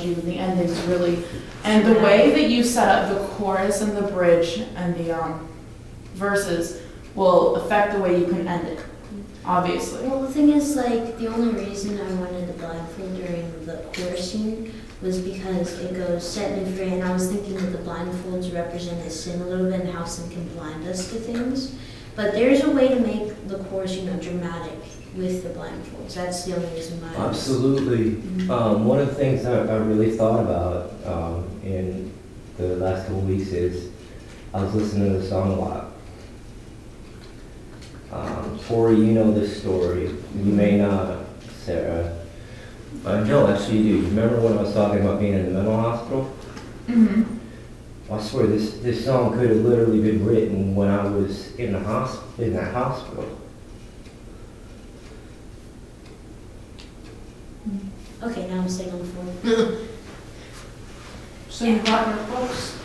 you, and the ending's really, and the way that you set up the chorus and the bridge and the verses will affect the way you can end it, obviously. Well, the thing is, like, the only reason I wanted the blindfold during the chorus scene was because it goes set me free, and I was thinking that the blindfolds represented sin a little bit and how sin can blind us to things. But there's a way to make the chorus, dramatic with the blindfolds. That's the only reason why. Absolutely. One of the things that I really thought about in the last couple of weeks is I was listening to the song a lot. Tori, you know this story. You may not, Sarah. No, actually you do. You remember when I was talking about being in the mental hospital? Mm-hmm. I swear this song could have literally been written when I was in that hospital. Okay, now I'm staying on the floor. So you brought notebooks?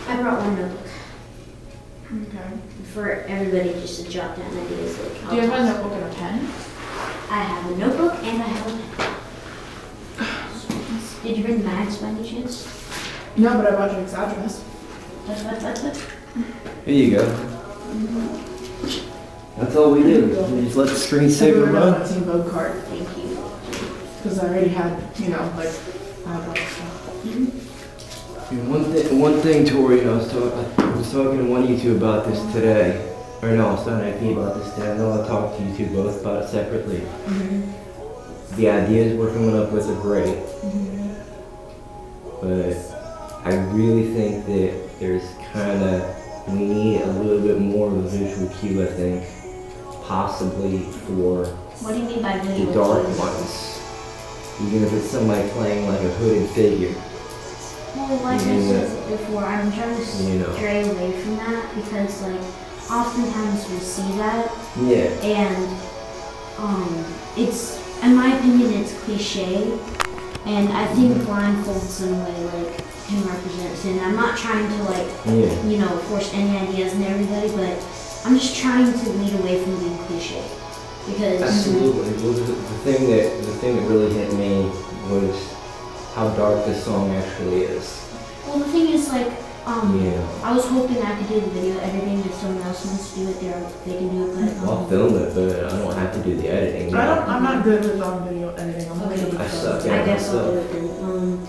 I brought one notebook Okay. for everybody just to jot down ideas. Like, Do you have a notebook and a pen? I have a notebook and I have a pen. Did you bring mags by any chance? No, but I brought Jake's address. What? Here you go. That's all we do. We just let the screensaver run. a Team Vogue card. Thank you. Because I already had, address stuff. And one thing, Tori, I was talking to one of you two about this today. Or no, I was talking to AP about this today. I know I talked to you two both about it separately. Mm-hmm. The ideas we're coming up with are great. Mm-hmm. But I really think that there's we need a little bit more of a visual cue, I think. Possibly for What do you mean by visual the dark cues? ones. Even if it's somebody playing like a hooded figure. Well, like I said before, I'm trying to stray away from that because, like, oftentimes we see that. Yeah. And, it's, in my opinion, it's cliche. And I think blindfolds in a way, like, can represent sin. I'm not trying to, force any ideas in everybody, but I'm just trying to lead away from being cliche. Because absolutely. Well, the thing that really hit me was how dark this song actually is. Well, the thing is, like, I was hoping I could do the video editing if someone else wants to do it. They can do it, but I'll film it, but I don't have to do the editing. I'm not good with video editing. I'm really good with I suck I at it guess I'll do myself. it then.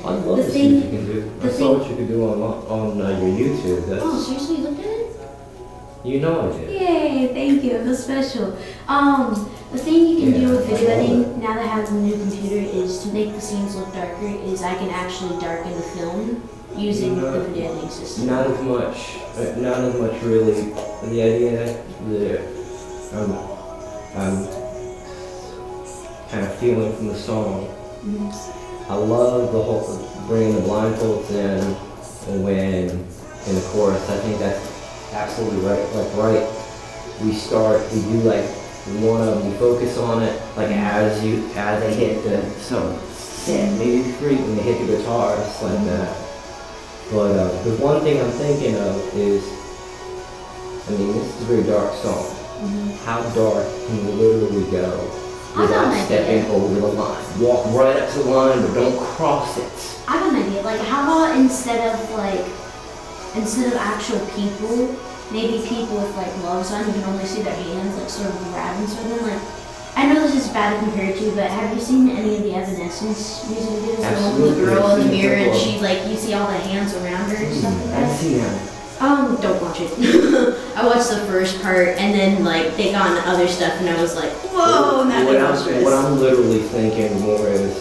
I'd love to see what you can do. I saw what you could do on your YouTube. Oh, seriously, you looked at it? You know I did. Yay, thank you. It was special. The thing you can do with video editing, now that I have a new computer, is to make the scenes look darker, is I can actually darken the film using the video editing system. Not as much really. The idea that I'm kind of feeling from the song. I love the whole bringing the blindfolds in when in the chorus. I think that's absolutely right. Like we do like one of them, we focus on it like as they hit maybe 3 when they hit the guitar, just like that. But the one thing I'm thinking of is, this is a very dark song. How dark can you literally go without stepping over the line? Walk right up to the line, but don't cross it. I have an idea. Like, how about instead of actual people, maybe people with like gloves on, you can only see their hands, like sort of grabbing something. Like, I know this is bad to compare to, but have you seen any of the Evanescence music videos? The one with the girl in the mirror and she you see all the hands around her and stuff like that? I've seen that. Don't watch it. I watched the first part and then they got into other stuff and I was like, whoa, that made me stress. What I'm literally thinking more is,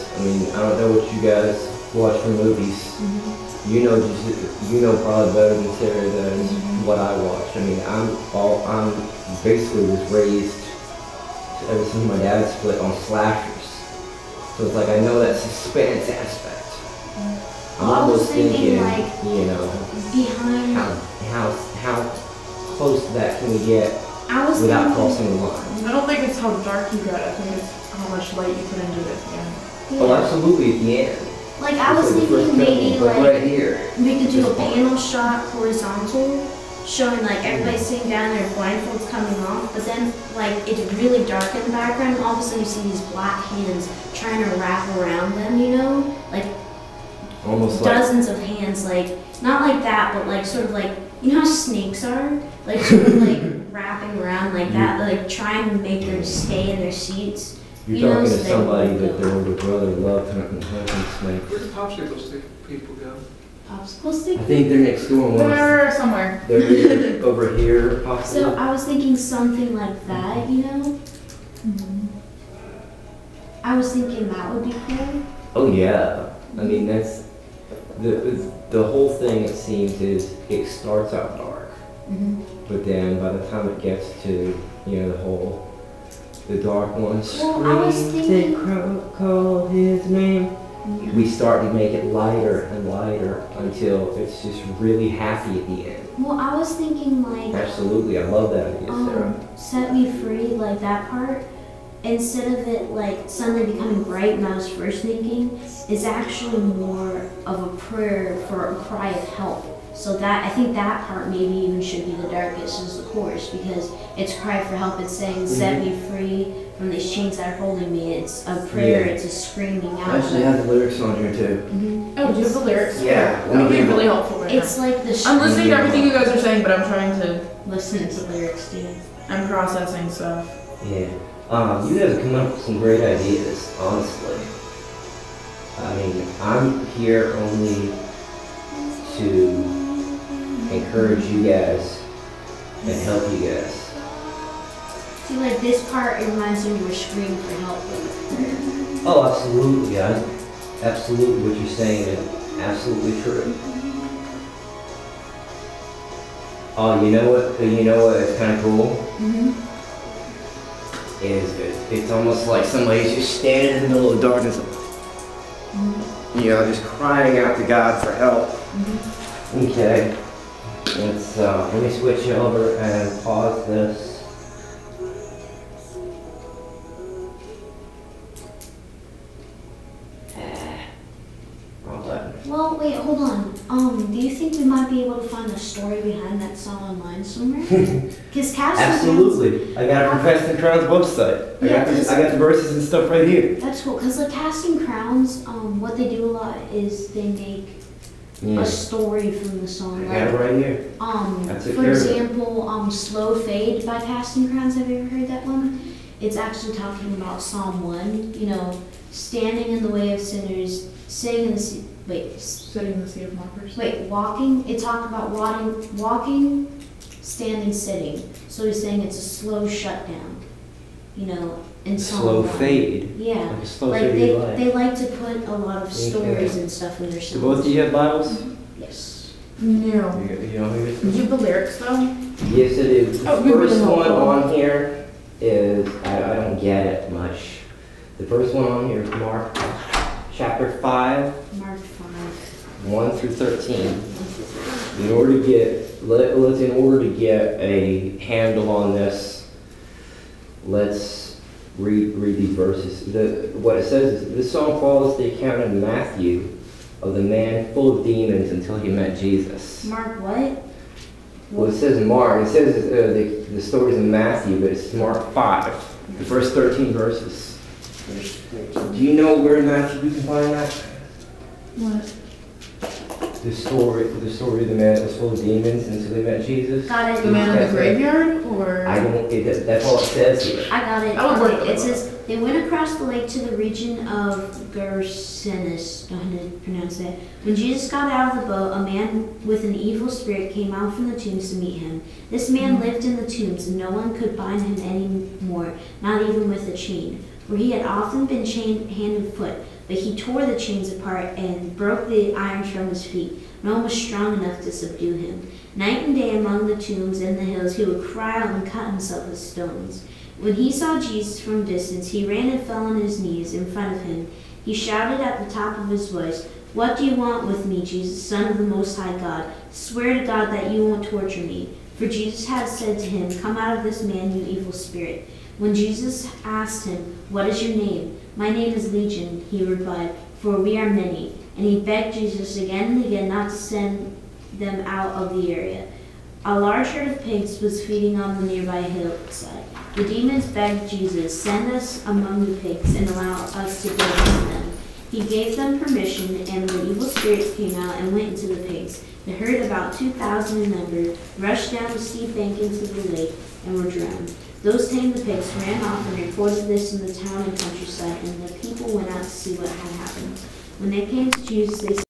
I don't know what you guys watch for movies. You know probably better than Sarah does what I watch. I'm basically was raised ever since my dad split on slashers. So it's like I know that suspense aspect. I'm almost thinking behind how close to that can we get without crossing the line. I don't think it's how dark you get, I think it's how much light you put into it at the end. Oh, absolutely at the end. Like, I was thinking maybe right here. We could do a panel shot horizontal, showing everybody sitting down, their blindfolds coming off, but then it's really dark in the background, and all of a sudden you see these black hands trying to wrap around them, almost like dozens of hands, like not like that, but like sort of like, you know how snakes are, like sort of like wrapping around like that, like trying to make them stay in their seats. you're You know, talking so to they somebody won't that go. their older brother loved hunting snakes. Where did popsicle stick people go? Popsicle stick. I think they're next door. One. They're somewhere. They're either over here, possibly. So I was thinking something like that, you know. I was thinking that would be cool. Oh yeah. I mean that's the whole thing. It seems is it starts out dark, but then by the time it gets to the dark one Well, I was screams thinking- and call his name. We start to make it lighter and lighter until it's just really happy at the end. Well, I was thinking like Absolutely, I love that idea, Sarah. set me free, like that part. Instead of it like suddenly becoming bright when I was first thinking, is actually more of a prayer for a cry of help. So that I think that part maybe even should be the darkest as the chorus, because it's cry for help. It's saying set me free from these chains that are holding me. It's a prayer. Yeah. It's a screaming out. I actually have the lyrics on here too. Oh, do you have the lyrics? Yeah, That would be really helpful right It's now. like the I'm listening to everything you guys are saying, but I'm trying to, listen to lyrics, dude. I'm processing stuff. Yeah. You guys have come up with some great ideas, honestly. I mean, I'm here only to encourage you guys and help you guys. See, like this part, it reminds me you were screaming for help with prayer. Oh, absolutely. Absolutely, what you're saying is absolutely true. Oh, you know what? It's kind of cool. Is it's almost like somebody's just standing in the middle of darkness, just crying out to God for help. Okay, let me switch over and pause this. Wrong button. Well, wait, hold on. Do you think we might be able to find the story behind that song online somewhere? Because Absolutely, I got a Professor Crown's website. Yeah, I got the verses and stuff right here. That's cool. Because like Casting Crowns, what they do a lot is they make a story from the song. I got it Like, right here. That's it, for here. example, Slow Fade by Casting Crowns. Have you ever heard that one? It's actually talking about Psalm 1. Standing in the way of sinners, sitting in the sea. Sitting in the sea of mockers. Walking. It talked about walking, standing, sitting. So he's saying it's a slow shutdown. In Psalm Slow 1. fade. Yeah. Like a slow Like fade they, of life. they like to put a lot of stories and stuff in their Do songs. both of you have Bibles? Yes. No. You don't have Do you have the lyrics though? Yes, it is. The Oh, you're first really one helpful. on here is, I don't get it much. The first one on here is Mark chapter 5, Mark 5. 1 through 13. In order to get a handle on this, let's read these verses. What it says is, this song follows the account in Matthew of the man full of demons until he met Jesus. Mark what? Well, it says in Mark. It says the story's in Matthew, but it's Mark 5, the first 13 verses. Do you know where in Matthew we can find that? What? The story of the man that was full of demons until he met Jesus. Got it. The man in That's the it. graveyard, or? I don't. That's all it says here. I got it. I would work Okay, with it it. says they went across the lake to the region of Gersenes. Don't know how to pronounce that. When Jesus got out of the boat, a man with an evil spirit came out from the tombs to meet him. This man lived in the tombs, and no one could bind him anymore, not even with a chain. For he had often been chained hand and foot, but he tore the chains apart and broke the irons from his feet. No one was strong enough to subdue him. Night and day among the tombs and the hills, he would cry out and cut himself with stones. When he saw Jesus from a distance, he ran and fell on his knees in front of him. He shouted at the top of his voice, "What do you want with me, Jesus, Son of the Most High God? Swear to God that you won't torture me." For Jesus had said to him, "Come out of this man, you evil spirit." When Jesus asked him, "What is your name?" "My name is Legion," he replied, "for we are many." And he begged Jesus again and again not to send them out of the area. A large herd of pigs was feeding on the nearby hillside. The demons begged Jesus, "Send us among the pigs and allow us to go with them." He gave them permission, and the evil spirits came out and went into the pigs. The herd, about 2,000 in number, rushed down the steep bank into the lake and were drowned. Those tamed the pigs ran off and reported this in the town and countryside, and the people went out to see what had happened. When they came to Jesus, they